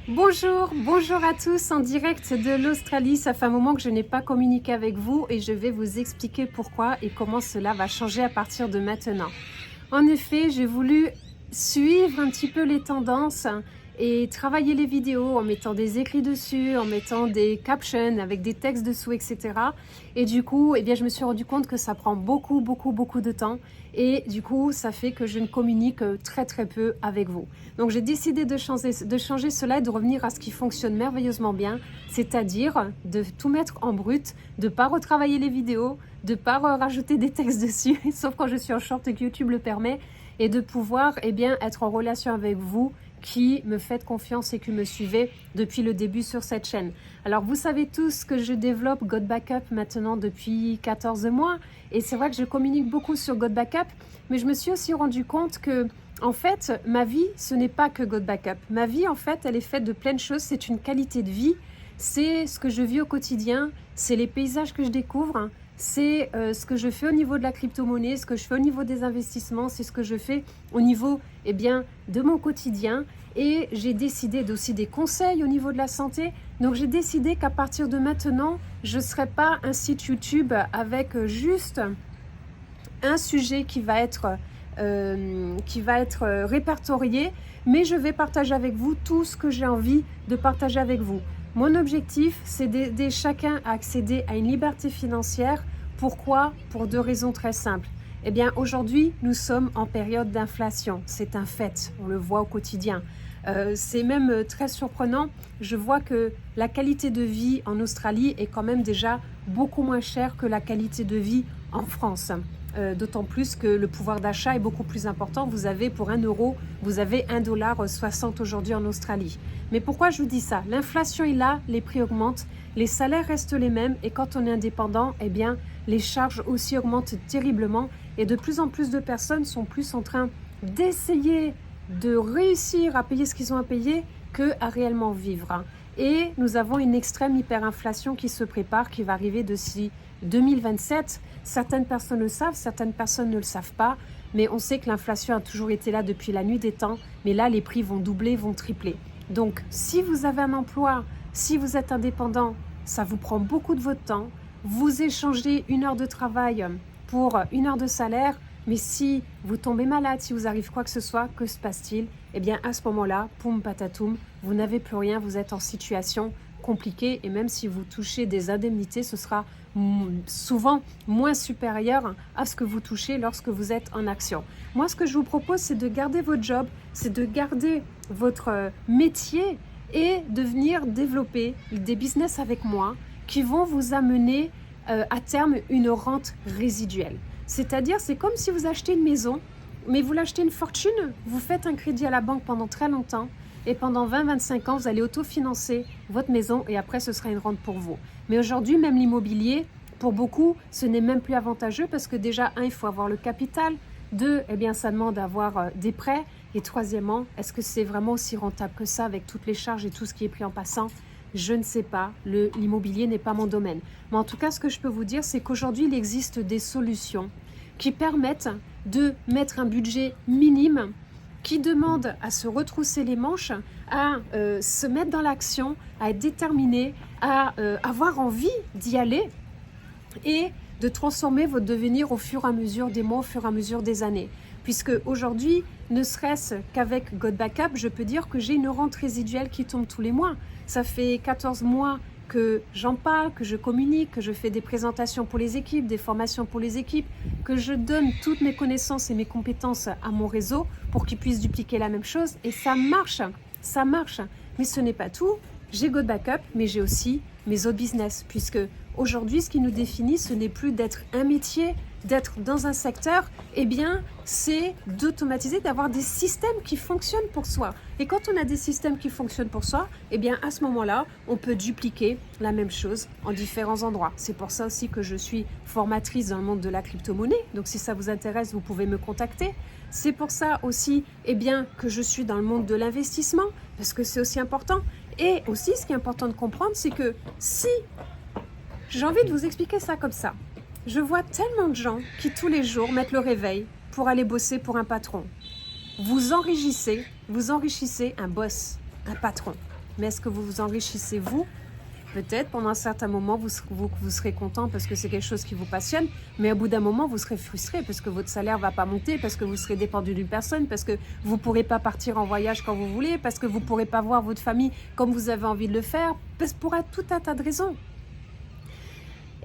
Bonjour à tous en direct de l'Australie. Ça fait un moment que je n'ai pas communiqué avec vous et je vais vous expliquer pourquoi et comment cela va changer à partir de maintenant. En effet, j'ai voulu suivre un petit peu les tendances et travailler les vidéos en mettant des écrits dessus, en mettant des captions avec des textes dessous, etc. Et du coup, je me suis rendu compte que ça prend beaucoup de temps. Et du coup, ça fait que je ne communique très peu avec vous. Donc j'ai décidé de changer cela et de revenir à ce qui fonctionne merveilleusement bien, c'est-à-dire de tout mettre en brut, de ne pas retravailler les vidéos, de ne pas rajouter des textes dessus, sauf quand je suis en short et que YouTube le permet, et de pouvoir être en relation avec vous qui me faites confiance et qui me suivez depuis le début sur cette chaîne. Alors vous savez tous que je développe God Backup maintenant depuis 14 mois et c'est vrai que je communique beaucoup sur God Backup, mais je me suis aussi rendu compte que en fait, ma vie, ce n'est pas que God Backup. Ma vie, en fait, elle est faite de plein de choses. C'est une qualité de vie. C'est ce que je vis au quotidien. C'est les paysages que je découvre. C'est ce que je fais au niveau de la crypto-monnaie, ce que je fais au niveau des investissements. C'est ce que je fais au niveau de mon quotidien. Et j'ai décidé aussi des conseils au niveau de la santé. Donc, j'ai décidé qu'à partir de maintenant, je ne serai pas un site YouTube avec juste un sujet qui va être répertorié, mais je vais partager avec vous tout ce que j'ai envie de partager avec vous. Mon objectif, c'est d'aider chacun à accéder à une liberté financière. Pourquoi? Pour deux raisons très simples. Aujourd'hui, nous sommes en période d'inflation. C'est un fait, on le voit au quotidien. C'est même très surprenant. Je vois que la qualité de vie en Australie est quand même déjà beaucoup moins chère que la qualité de vie en France. D'autant plus que le pouvoir d'achat est beaucoup plus important. Vous avez pour 1 euro, vous avez 1,60 $ aujourd'hui en Australie. Mais pourquoi je vous dis ça? L'inflation est là, les prix augmentent, les salaires restent les mêmes et quand on est indépendant, les charges aussi augmentent terriblement et de plus en plus de personnes sont plus en train d'essayer de réussir à payer ce qu'ils ont à payer qu'à réellement vivre. Et nous avons une extrême hyperinflation qui se prépare, qui va arriver d'ici 2027. Certaines personnes le savent, certaines personnes ne le savent pas, mais on sait que l'inflation a toujours été là depuis la nuit des temps, mais là les prix vont doubler, vont tripler. Donc si vous avez un emploi, si vous êtes indépendant, ça vous prend beaucoup de votre temps, vous échangez 1 heure de travail pour 1 heure de salaire, mais si vous tombez malade, si vous arrive quoi que ce soit, que se passe-t-il? À ce moment-là, poum patatoum, vous n'avez plus rien, vous êtes en situation compliquée et même si vous touchez des indemnités, ce sera souvent moins supérieur à ce que vous touchez lorsque vous êtes en action. Moi, ce que je vous propose, c'est de garder votre job, c'est de garder votre métier et de venir développer des business avec moi qui vont vous amener à terme une rente résiduelle. C'est-à-dire, c'est comme si vous achetez une maison, mais vous l'achetez une fortune, vous faites un crédit à la banque pendant très longtemps et pendant 20-25 ans, vous allez autofinancer votre maison et après, ce sera une rente pour vous. Mais aujourd'hui, même l'immobilier, pour beaucoup, ce n'est même plus avantageux parce que déjà, il faut avoir le capital. 2, ça demande d'avoir des prêts. Et troisièmement, est-ce que c'est vraiment aussi rentable que ça avec toutes les charges et tout ce qui est pris en passant? Je ne sais pas, l'immobilier n'est pas mon domaine. Mais en tout cas, ce que je peux vous dire, c'est qu'aujourd'hui, il existe des solutions qui permettent de mettre un budget minime, qui demande à se retrousser les manches, à se mettre dans l'action, à être déterminé, à avoir envie d'y aller et de transformer votre devenir au fur et à mesure des mois, au fur et à mesure des années. Puisque aujourd'hui, ne serait-ce qu'avec God Backup, je peux dire que j'ai une rente résiduelle qui tombe tous les mois. Ça fait 14 mois que j'en parle, que je communique, que je fais des présentations pour les équipes, des formations pour les équipes, que je donne toutes mes connaissances et mes compétences à mon réseau pour qu'ils puissent dupliquer la même chose. Et ça marche. Mais ce n'est pas tout. J'ai God Backup, mais j'ai aussi mes autres business. Puisque aujourd'hui, ce qui nous définit, ce n'est plus d'être un métier, d'être dans un secteur, c'est d'automatiser, d'avoir des systèmes qui fonctionnent pour soi. Et quand on a des systèmes qui fonctionnent pour soi, à ce moment-là, on peut dupliquer la même chose en différents endroits. C'est pour ça aussi que je suis formatrice dans le monde de la crypto-monnaie. Donc si ça vous intéresse, vous pouvez me contacter. C'est pour ça aussi que je suis dans le monde de l'investissement, parce que c'est aussi important. Et aussi, ce qui est important de comprendre, c'est que si j'ai envie de vous expliquer ça comme ça, je vois tellement de gens qui tous les jours mettent le réveil pour aller bosser pour un patron. Vous enrichissez un boss, un patron. mais est-ce que vous vous enrichissez vous? Peut-être pendant un certain moment, vous serez content parce que c'est quelque chose qui vous passionne, mais au bout d'un moment, vous serez frustré parce que votre salaire ne va pas monter, parce que vous serez dépendu d'une personne, parce que vous ne pourrez pas partir en voyage quand vous voulez, parce que vous ne pourrez pas voir votre famille comme vous avez envie de le faire, pour tout un tas de raisons.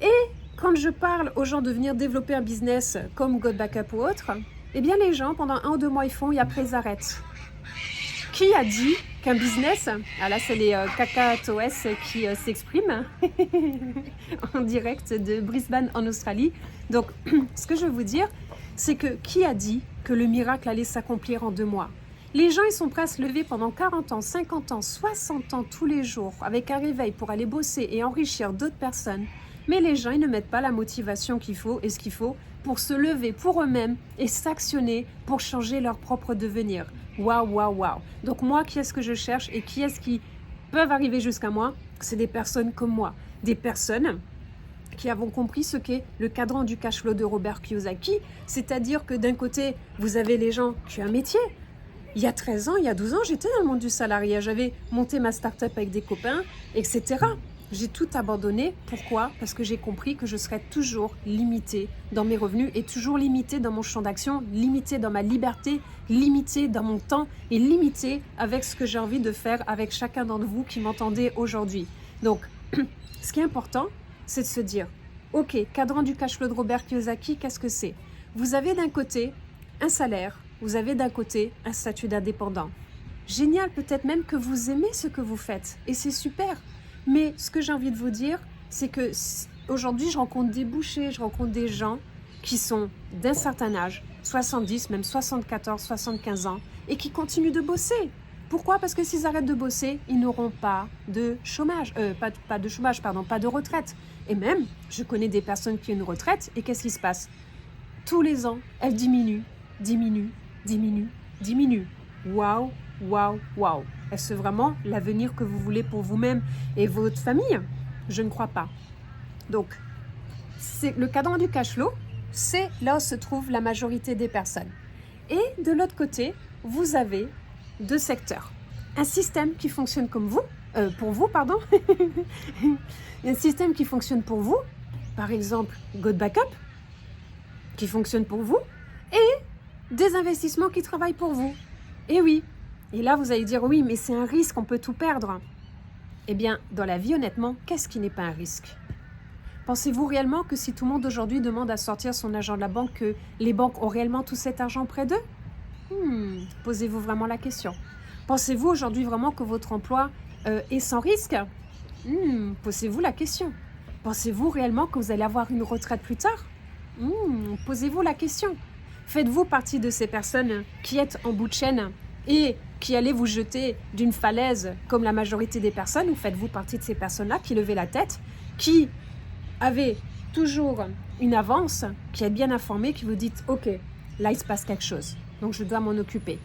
Et quand je parle aux gens de venir développer un business comme God Backup ou autre, eh bien les gens, pendant 1 ou 2 mois, ils font et après ils arrêtent. Qui a dit qu'un business, ah là c'est les cacatoès qui s'expriment en direct de Brisbane en Australie. Donc ce que je veux vous dire, c'est que qui a dit que le miracle allait s'accomplir en 2 mois? Les gens ils sont prêts à se lever pendant 40 ans, 50 ans, 60 ans tous les jours avec un réveil pour aller bosser et enrichir d'autres personnes. Mais les gens ils ne mettent pas la motivation qu'il faut et ce qu'il faut pour se lever pour eux-mêmes et s'actionner pour changer leur propre devenir. Waouh, waouh, waouh. Donc moi, qui est-ce que je cherche et qui est-ce qui peuvent arriver jusqu'à moi? C'est des personnes comme moi. Des personnes qui avons compris ce qu'est le cadran du cash flow de Robert Kiyosaki. C'est-à-dire que d'un côté, vous avez les gens qui ont un métier. Il y a 13 ans, il y a 12 ans, j'étais dans le monde du salariat. J'avais monté ma start-up avec des copains, etc. J'ai tout abandonné. Pourquoi? Parce que j'ai compris que je serais toujours limitée dans mes revenus et toujours limitée dans mon champ d'action, limitée dans ma liberté, limitée dans mon temps et limitée avec ce que j'ai envie de faire avec chacun d'entre vous qui m'entendez aujourd'hui. Donc, ce qui est important, c'est de se dire, ok, cadran du cash flow de Robert Kiyosaki, qu'est-ce que c'est? Vous avez d'un côté un salaire, vous avez d'un côté un statut d'indépendant. Génial, peut-être même que vous aimez ce que vous faites et c'est super. Mais ce que j'ai envie de vous dire, c'est que aujourd'hui, je rencontre des bouchers, je rencontre des gens qui sont d'un certain âge, 70, même 74, 75 ans, et qui continuent de bosser. Pourquoi? Parce que s'ils arrêtent de bosser, ils n'auront pas de chômage, pas de retraite. Et même, je connais des personnes qui ont une retraite, et qu'est-ce qui se passe? Tous les ans, elles diminuent. Waouh, waouh, waouh. Est-ce vraiment l'avenir que vous voulez pour vous-même et votre famille? Je ne crois pas. Donc, c'est le cadran du cash flow, c'est là où se trouve la majorité des personnes. Et de l'autre côté, vous avez 2 secteurs. Un système qui fonctionne comme vous, pour vous, pardon. Un système qui fonctionne pour vous, par exemple God Backup, qui fonctionne pour vous, et des investissements qui travaillent pour vous. Et oui. Et là, vous allez dire, oui, mais c'est un risque, on peut tout perdre. Eh bien, dans la vie, honnêtement, qu'est-ce qui n'est pas un risque? Pensez-vous réellement que si tout le monde aujourd'hui demande à sortir son argent de la banque, que les banques ont réellement tout cet argent près d'eux? Posez-vous vraiment la question. Pensez-vous aujourd'hui vraiment que votre emploi est sans risque? Posez-vous la question. Pensez-vous réellement que vous allez avoir une retraite plus tard? Posez-vous la question. Faites-vous partie de ces personnes qui êtes en bout de chaîne et qui allez vous jeter d'une falaise comme la majorité des personnes, ou faites-vous partie de ces personnes-là qui levaient la tête, qui avaient toujours une avance, qui êtes bien informés, qui vous dites « Ok, là il se passe quelque chose, donc je dois m'en occuper.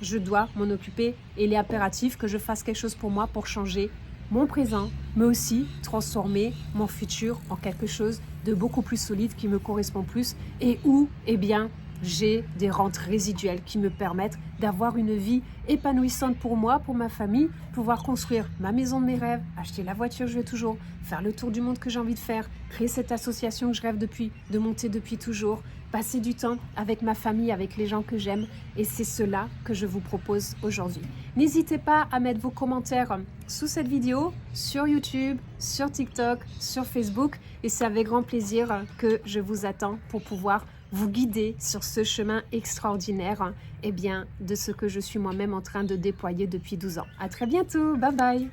Je dois m'en occuper et il est impératif que je fasse quelque chose pour moi pour changer mon présent, mais aussi transformer mon futur en quelque chose de beaucoup plus solide qui me correspond plus et où, eh bien, j'ai des rentes résiduelles qui me permettent d'avoir une vie épanouissante pour moi, pour ma famille, pouvoir construire ma maison de mes rêves, acheter la voiture que je veux toujours, faire le tour du monde que j'ai envie de faire, créer cette association que je rêve de monter depuis toujours, passer du temps avec ma famille, avec les gens que j'aime. Et c'est cela que je vous propose aujourd'hui. N'hésitez pas à mettre vos commentaires sous cette vidéo, sur YouTube, sur TikTok, sur Facebook. Et c'est avec grand plaisir que je vous attends pour pouvoir vous guider sur ce chemin extraordinaire, eh bien, de ce que je suis moi-même en train de déployer depuis 12 ans. À très bientôt, bye bye.